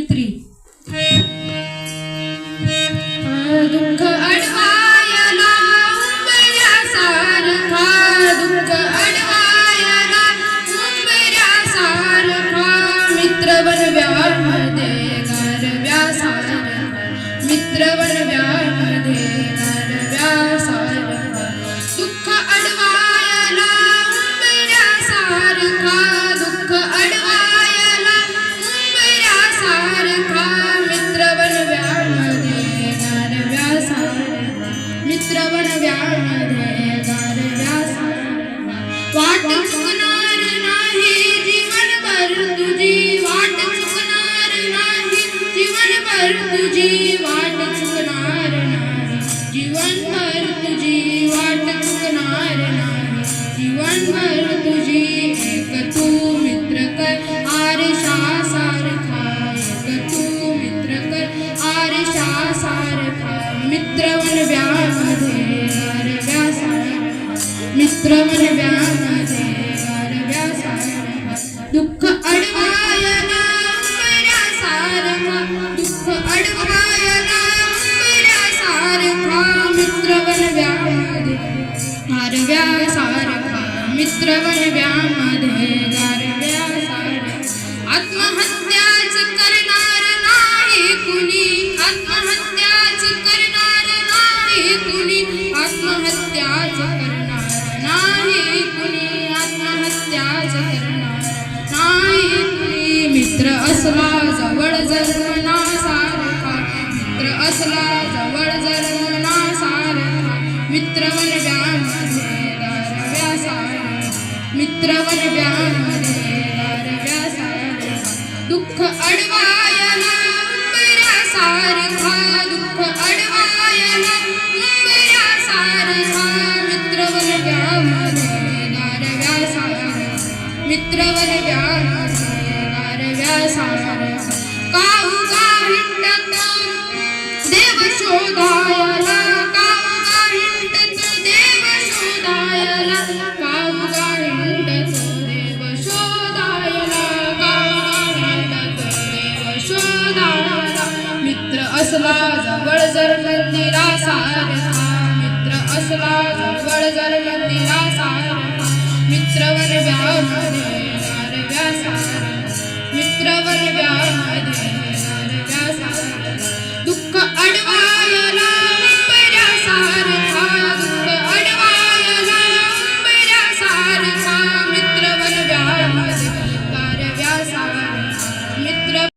मैत्री. दुःख अडवायला उंबऱ्यासारखा, दुःख अडवायला उंबऱ्यासारखा, मित्र बनव्यामध्ये गारव्यासारखा, मित्र बनव्यामध्ये गारव्यासारखा. दुःख अडवायला उंबऱ्यासारखा, दुःख अडवायला उंबऱ्यासारखा, मित्र बनव्यामध्ये गारव्यासारखा, मित्र बनव्यामध्ये गारव्यासारखा. वाट चुकणार नाही जीवनभर तुझी, वाट चुकणार नाही जीवनभर तुझी, वाट चुकणार नाही जीवनभर तुझी, वाट चुकणार नाही जीवनभर तुझी. एक तू मित्र कर आरशासारखा, एक तू मित्र कर आरशासारखा, मित्र बनव्यामध्ये गारव्यासारखा, मित्र बनव्यामध्ये गारव्यासारखा. दुःख अडवायला उंबऱ्यासारखा, दुःख अडवायला उंबऱ्यासारखा, मित्र बनव्यामध्ये गारव्यासारखा, मित्र बनव्यामध्ये गारव्यासारखा. आत्महत्याच करणार नाही कुणी, आत्महत्याच करणार नाही कुणी, आत्महत्याच करणार नाही कुणी, आत्महत्याच करणार नाही कुणी. मित्र असला जवळ जन्मनासारखा, मित्र असला जवळ जन्मनासारखा, मित्र बनव्यामध्ये गारव्यासारखा, मित्र बनव्यामध्ये गारव्यासारखा. दुःख अडवायला उंबऱ्यासारखा, दुःख अडवायला उंबऱ्यासारखा, मित्र बनव्यामध्ये गारव्यासारखा, मित्र बनव्यामध्ये गारव्यासारखा. काहुगा हिंडतो देव शोधायला, काहुगा हिंडतो देव शोधायला, काहुगा हिंडतो देव शोधायला, काहुगा हिंडतो देव शोधायला. मित्र असला जवळ जर मंदिरासारखा, मित्र असला जवळ जर मंदिरासारखा, मित्र बनव्यामध्ये गारव्यासारखा,